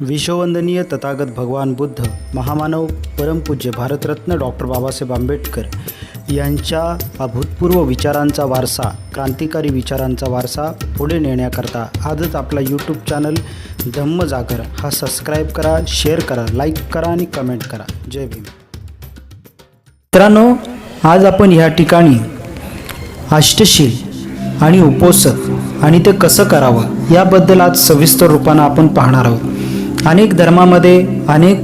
विश्ववंदनीय तथागत भगवान बुद्ध, महामानव, परमपूज्य भारतरत्न डॉक्टर बाबासाहेब आंबेडकर यांच्या अभूतपूर्व विचारांचा वारसा, क्रांतिकारी विचारांचा वारसा पुढे नेण्याकरता आजच आपला यूट्यूब चॅनल धम्मजागर हा सबस्क्राईब करा, शेअर करा, लाईक करा आणि कमेंट करा. जय भीम. मित्रांनो, आज आपण ह्या ठिकाणी अष्टशील आणि उपोषण आणि ते कसं करावं याबद्दल आज सविस्तर रूपाने आपण पाहणार आहोत. अनेक धर्मामध्ये अनेक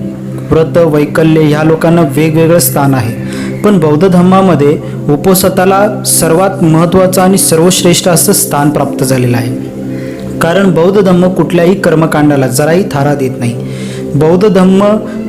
व्रत वैकल्य ह्या लोकांना वेगवेगळं स्थान आहे, पण बौद्ध धर्मामध्ये उपोषणाला सर्वात महत्त्वाचं आणि सर्वश्रेष्ठ असं स्थान प्राप्त झालेलं आहे. कारण बौद्ध धर्म कुठल्याही कर्मकांडाला जराही थारा देत नाही. बौद्ध धर्म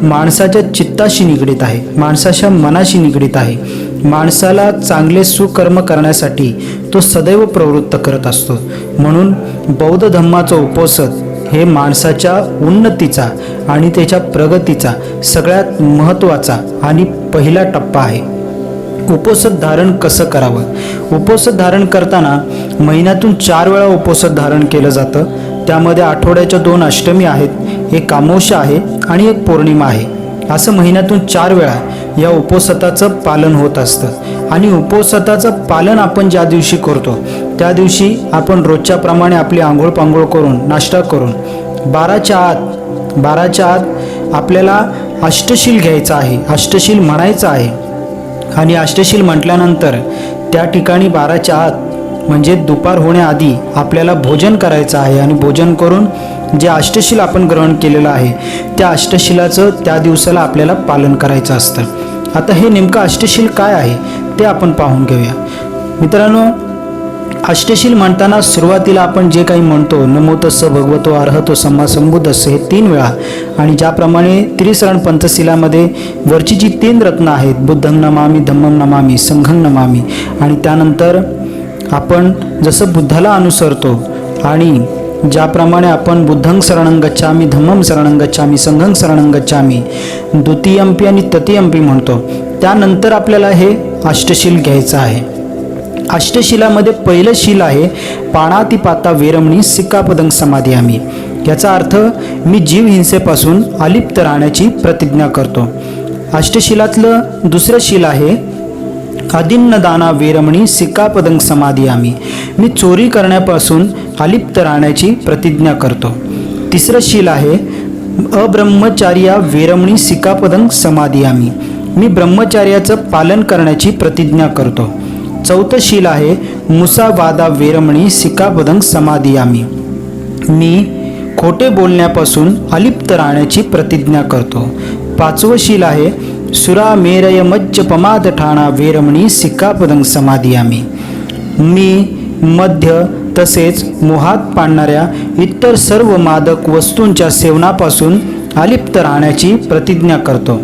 माणसाच्या चित्ताशी निगडीत आहे, माणसाच्या मनाशी निगडीत आहे. माणसाला चांगले सुकर्म करण्यासाठी तो सदैव प्रवृत्त करत असतो. म्हणून बौद्ध धर्माचं उपोषण हे माणसाच्या उन्नतीचा आणि त्याच्या प्रगतीचा सगळ्यात महत्त्वाचा आणि पहिला टप्पा आहे. उपोषण धारण कसं करावं? उपोषण धारण करताना महिन्यातून 4 वेळा उपोषण धारण केलं जातं. त्यामध्ये आठवड्याच्या 2 अष्टमी आहेत, एक अमावस्या आहे आणि एक पौर्णिमा आहे. असं महिन्यातून 4 वेळा या उपोषणाचं पालन होत असतं. आणि उपोषणाचं पालन आपण ज्या दिवशी करतो त्या दिवशी आपण रोजच्या प्रमाणे आपली आंघोळ पांघोळ करून नाश्ता करून 12च्या आत आपल्याला अष्टशील घ्यायचं आहे, अष्टशील म्हणायचं आहे. आणि अष्टशील म्हटल्यानंतर त्या ठिकाणी 12च्या आत म्हणजे दुपार होण्याआधी आपल्याला भोजन करायचं आहे. आणि भोजन करून जे अष्टशील आपण ग्रहण केलेलं आहे त्या अष्टशिलाचं त्या दिवसाला आपल्याला पालन करायचं असतं. आता हे नेमकं अष्टशील काय आहे ते आपण पाहून घेऊया. मित्रांनो, अष्टशील म्हणताना सुरुवातीला आपण जे काही म्हणतो नमो तस्स भगवतो अर्हतो सम्मा संबुद्धस्स हे 3 वेळा. आणि ज्याप्रमाणे त्रिसरण पंचशिलामध्ये वरची जी 3 रत्न आहेत, बुद्धं नमामि, धम्मं नमामि, संघं नमामि, आणि त्यानंतर आपण जसं बुद्धाला अनुसरतो आणि ज्याप्रमाणे आपण बुद्धं शरणं गच्छामि, धम्मं शरणं गच्छामि, संघं शरणं गच्छामि, द्वितीयंपी आणि तृतीयंपी म्हणतो, त्यानंतर आपल्याला हे अष्टशील घ्यायचं आहे. अष्टशिलामध्ये पहिलं शील आहे पाणातिपाता वेरमणी सिक्कापदं समादियामि. याचा अर्थ मी जीव हिंसेपासून अलिप्त राहण्याची प्रतिज्ञा करतो. अष्टशिलातलं दुसरं शील आहे अदिन्नदाना वेरमणी सिक्कापदं समादियामि. मी चोरी करण्यापासून अलिप्त राहण्याची प्रतिज्ञा करतो. तिसरं शील आहे अब्रह्मचार्या वेरमणी सिक्कापदं समादियामि. मी ब्रह्मचार्याचं पालन करण्याची प्रतिज्ञा करतो. चौथं शील आहे मुसावादा वेरमणी सिक्कापदं समादियामि. मी खोटे बोलण्यापासून अलिप्त राहण्याची प्रतिज्ञा करतो. 5वं शील आहे सुरामेरय मज्जपमाद ठाणा वेरमणी सिक्कापदं समादियामि. मी मद्य तसेच मोहात पाडणाऱ्या इतर सर्व मादक वस्तूंच्या सेवनापासून अलिप्त राहण्याची प्रतिज्ञा करतो.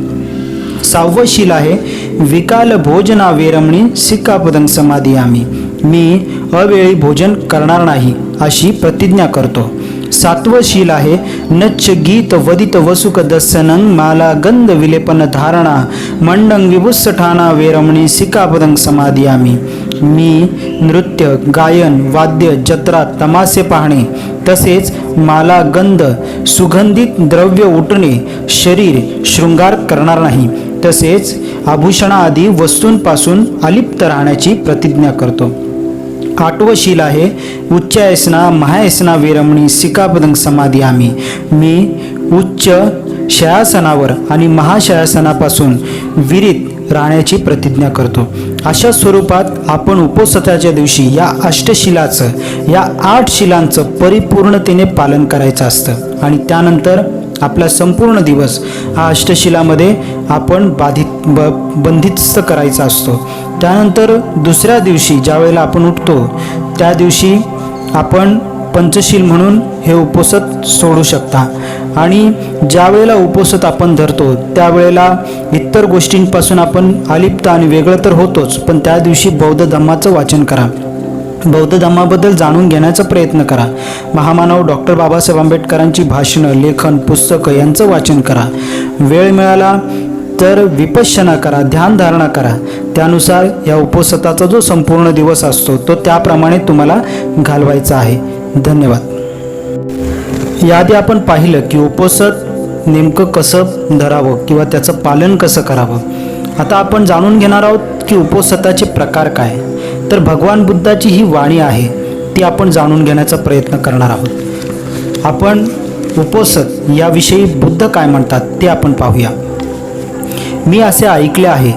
6वं शील आहे विकाल भोजना वेरमणी सिक्कापदं समादियामि. मी अवेळी भोजन करणार नाही अशी प्रतिज्ञा करतो. 7वं शील आहे नच्च गीत वदित वसुक दस्सनं माला गंध विलेपन धारणा मंडं विभुस्सठाना वेरमणी सिक्कापदं समादियामि. मी नृत्य, गायन, वाद्य, जत्रा, तमाशे पाहणे तसेच माला गंध, सुगंधित द्रव्य उठणे, शरीर शृंगार करणार नाही. तसेच आभूषणाआदी वस्तूंपासून अलिप्त राहण्याची प्रतिज्ञा करतो. 8वं शील आहे उच्चायसना महायसना वेरमणी सिक्कापदं समादियामि. मी उच्च शयासनावर आणि महाशयासनापासून विरत राहण्याची प्रतिज्ञा करतो. अशा स्वरूपात आपण उपोषणाच्या दिवशी या अष्टशिलाचं, या 8 शिलांचं परिपूर्णतेने पालन करायचं असतं. आणि त्यानंतर आपला संपूर्ण दिवस हा अष्टशिलामध्ये आपण बंदिस्त करायचा असतो. त्यानंतर दुसऱ्या दिवशी ज्या वेळेला आपण उठतो त्या दिवशी आपण पंचशील म्हणून हे उपोषण सोडू शकता. आणि ज्या वेळेला उपोषण आपण धरतो त्यावेळेला इतर गोष्टींपासून आपण अलिप्त आणि वेगळं तर होतोच, पण त्या दिवशी बौद्ध धम्माचं वाचन करा, बौद्ध धम्माबद्दल जाणून घेण्याचा प्रयत्न करा. महामानव डॉक्टर बाबासाहेब आंबेडकरांची भाषणं, लेखन, पुस्तकं यांचं वाचन करा. वेळ मिळाला तर विपश्यना करा, ध्यानधारणा करा. त्यानुसार या उपोषणाचा जो संपूर्ण दिवस असतो तो त्याप्रमाणे तुम्हाला घालवायचा आहे. धन्यवाद. याआधी आपण पाहिलं की उपोषण नेमकं कसं धरावं किंवा त्याचं पालन कसं करावं. आता आपण जाणून घेणार आहोत की उपोषणाचे प्रकार काय. तर भगवान बुद्धाची ही वाणी आहे, ती आपण जाणून घेण्याचा प्रयत्न करणार आहोत. आपण उपोषण याविषयी बुद्ध काय म्हणतात ते आपण पाहूया. मी असे ऐकले आहे,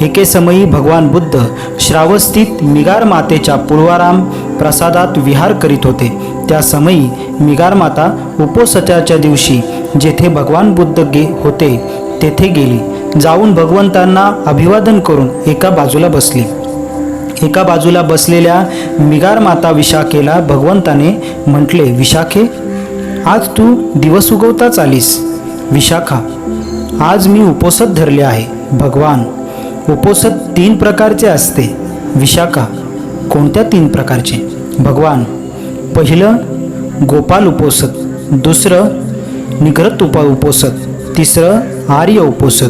एके समयी भगवान बुद्ध श्रावस्थित मिगार मातेच्या पूर्वाराम प्रसादात विहार करीत होते. त्या समयी मिगार माता उपोषणाच्या दिवशी जेथे भगवान बुद्ध होते तेथे गेली. जाऊन भगवंतांना अभिवादन करून एका बाजूला बसली. एका बाजूला बसलेल्या मिगार माता विशाखेला भगवंताने म्हटले, विशाखे, आज तू दिवस उगवताच आलीस. विशाखा, आज मी उपोषण धरले आहे. भगवान, उपोषण 3 प्रकारचे असते. विशाखा, कोणत्या 3 प्रकारचे? भगवान, पहिलं गोपाल उपोषण, दुसरं निग्रत उपोषण, तिसरं आर्य उपोषण.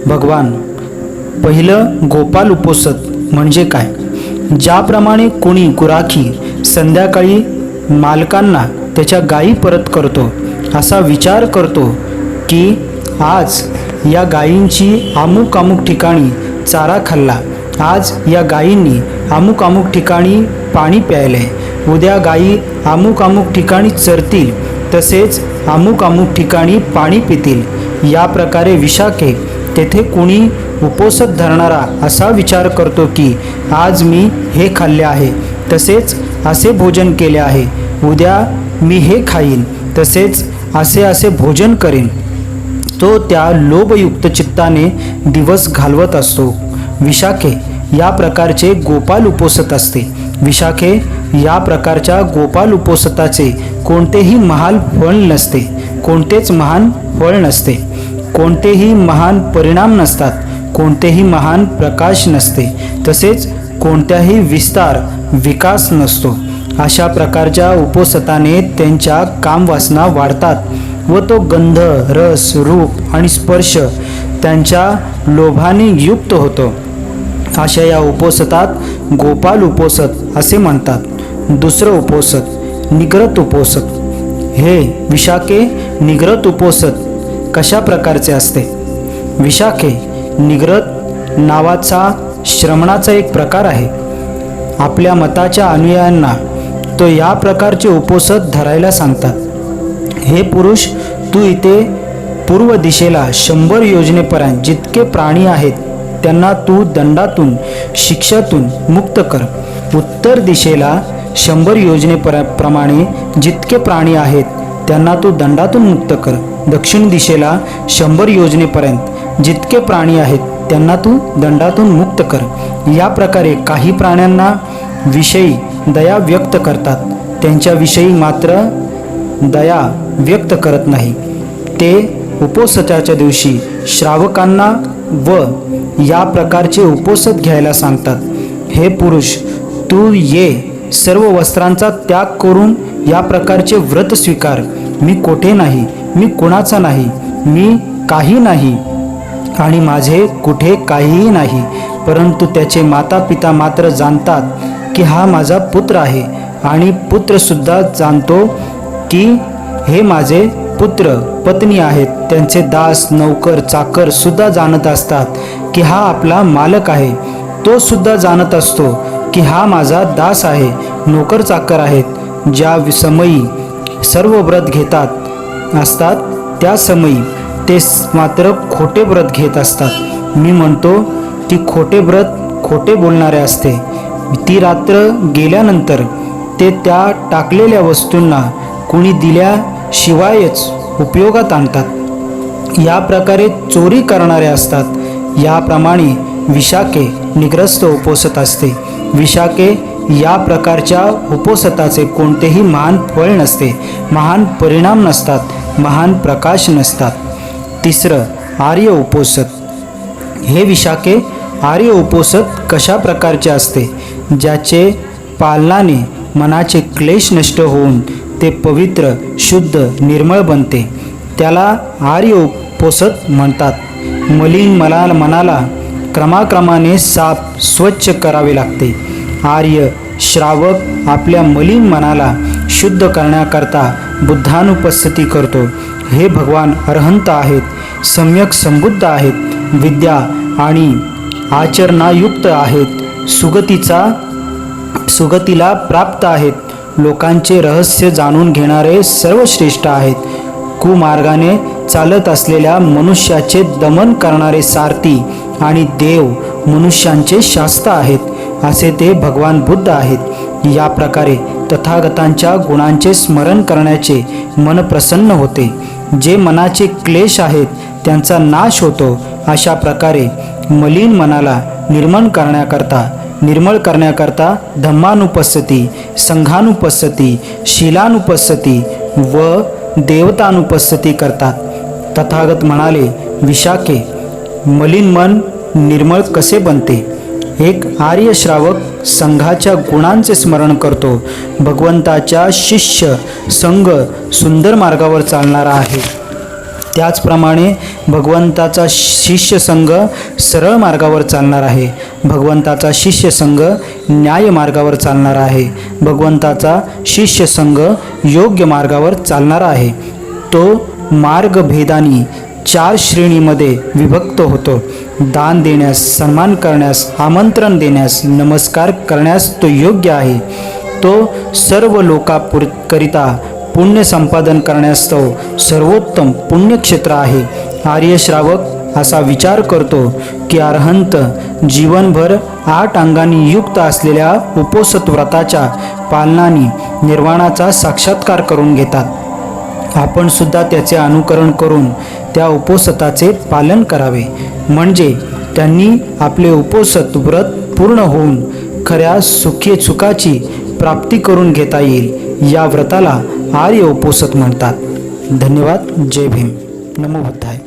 भगवान, पहिलं गोपाल उपोषण म्हणजे काय? ज्याप्रमाणे कोणी गुराखी संध्याकाळी मालकांना त्याच्या गायी परत करतो, असा विचार करतो की आज या गायींची अमुक अमुक ठिकाणी चारा खाल्ला, आज या गायींनी अमुक अमुक ठिकाणी पाणी प्यायले, उद्या गायी अमुक अमुक ठिकाणी चरतील, तसेच अमुक अमुक ठिकाणी पाणी पितील. या प्रकारे विशाखे तेथे कोणी उपोषण धरणारा असा विचार करतो की आज मी हे खाल्ले आहे, तसेच असे भोजन केले आहे, उद्या मी हे खाईन, तसेच असे असे भोजन करेन. तो त्या लोभयुक्त चित्ताने दिवस घालवत असतो. विशाखे या प्रकारचे गोपाल उपोषण असते. विशाखे या प्रकारच्या गोपाल उपोषणाचे कोणतेही महान फळ नसते, कोणतेच महान फळ नसते, कोणतेही महान परिणाम नसतात, कोणतेही महान प्रकाश नसते, तसेच कोणत्याही विस्तार विकास नसतो. अशा प्रकारच्या उपोषणाने त्यांच्या कामवासना वाढतात व तो गंध, रस, रूप आणि स्पर्श त्यांच्या लोभाने युक्त होतो. अशा या उपोषणात गोपाल उपोषण असे म्हणतात. दुसरं उपोषण निग्रत उपोषण. हे विशाखे, निग्रत उपोषण कशा प्रकारचे असते? विशाखे, निग्रत नावाचा श्रमणाचा एक प्रकार आहे. आपल्या मताच्या अनुयायांना तो या प्रकारचे उपोषण धरायला सांगतात. हे पुरुष, तू इथे पूर्व दिशेला 100 योजनेपर्यंत जितके प्राणी आहेत त्यांना तू दंडातून, शिक्षातून मुक्त कर. उत्तर दिशेला 100 योजनेप्रमाणे जितके प्राणी आहेत त्यांना तू दंडातून मुक्त कर. दक्षिण दिशेला 100 योजनेपर्यंत जितके प्राणी आहेत त्यांना तू दंडातून मुक्त कर. या प्रकारे काही प्राण्यांना विषयी दया व्यक्त करतात, त्यांच्याविषयी मात्र दया व्यक्त करत नाही. ते उपोषणाच्या दिवशी श्रावकांना व या प्रकारचे उपोषण घ्यायला सांगतात. हे पुरुष, तू ये, सर्व वस्त्रांचा त्याग करून या प्रकारचे व्रत स्वीकार. मी कोठे नाही, मी कुणाचा नाही, मी काही नाही आणि माझे कुठे काहीही नाही, परंतु त्याचे माता पिता मात्र जाणतात की हा माझा पुत्र आहे, आणि पुत्रसुद्धा जाणतो की हे माझे पुत्र पत्नी आहेत. त्यांचे दास, नौकर, चाकर सुद्धा जाणत असतात की हा आपला मालक आहे. तो सुद्धा जाणत असतो की हा माझा दास आहे. नोकर चाकर आहेत. ज्या समयी सर्व व्रत घेतात असतात त्या समयी ते मात्र खोटे व्रत घेत असतात. मी म्हणतो की खोटे व्रत खोटे बोलणारे असते. ती रात्र गेल्यानंतर ते त्या टाकलेल्या वस्तूंना कुणी दिल्याशिवायच उपयोगात आणतात. या प्रकारे चोरी करणारे असतात. याप्रमाणे विशाखे निग्रस्त उपोषण असते. विशाखे या प्रकारच्या उपोषणाचे कोणतेही महान फळ नसते, महान परिणाम नसतात, महान प्रकाश नसतात. तिसरं आर्य उपोषण. हे विशाखे, आर्य उपोषण कशा प्रकारचे असते? ज्याचे पालनाने मनाचे क्लेश नष्ट होऊन ते पवित्र, शुद्ध, निर्मळ बनते, त्याला आर्य उपोषण म्हणतात. मलिन मनाला क्रमाक्रमाने साफ स्वच्छ करावे लागते. आर्य श्रावक आपल्या मलिन मनाला शुद्ध करण्याकरता बुद्धानुपस्थिती करतो. हे भगवान अरहंत आहेत, सम्यक संबुद्ध आहेत, विद्या आणि आचरणायुक्त आहेत, सुगतीला प्राप्त आहेत, लोकांचे रहस्य जाणून घेणारे सर्वश्रेष्ठ आहेत, कुमार्गाने चालत असलेल्या मनुष्याचे दमन करणारे सारथी आणि देव मनुष्यांचे शास्ता आहेत, असे ते भगवान बुद्ध आहेत. या प्रकारे तथागतांच्या गुणांचे स्मरण करण्याचे मन प्रसन्न होते. जे मनाचे क्लेश आहेत त्यांचा नाश होतो. अशा प्रकारे मलिन मनाला निर्मळ करण्याकरता धम्मानुपस्थिती, संघानुपस्थिती, शीलानुपस्थिती व देवतानुपस्थिती करतात. तथागत म्हणाले, विशाखे, मलिन मन निर्मळ कसे बनते? एक आर्य श्रावक संघाच्या गुणांचे स्मरण करतो. भगवंताच्या शिष्य संघ सुंदर मार्गावर चालणारा आहे. त्याचप्रमाणे भगवंताचा शिष्य संघ सरळ मार्गावर चालणार आहे. भगवंताचा शिष्य संघ न्याय मार्गावर चालणार आहे. भगवंताचा शिष्य संघ योग्य मार्गावर चालणारा आहे. तो मार्ग भेदानी 4 श्रेणीमध्ये विभक्त होतो. दान देण्यास, सन्मान करण्यास, आमंत्रण देण्यास, नमस्कार करण्यास तो योग्य आहे. तो सर्व लोकांकरिता पुण्य संपादन करण्यास तो सर्वोत्तम पुण्यक्षेत्र आहे. आर्य श्रावक असा विचार करतो की अरहंत जीवनभर 8 अंगांनी युक्त असलेल्या उपोषित व्रताच्या पालनाने निर्वाणाचा साक्षात्कार करून घेतात. आपण सुद्धा त्याचे अनुकरण करून त्या उपोषिताचे पालन करावे, म्हणजे त्यांनी आपले उपोषित व्रत पूर्ण होऊन खऱ्या सुखाची प्राप्ती करून घेता येईल. या व्रताला आर्य उपोषित म्हणतात. धन्यवाद. जय भीम. नमो बुद्धाय.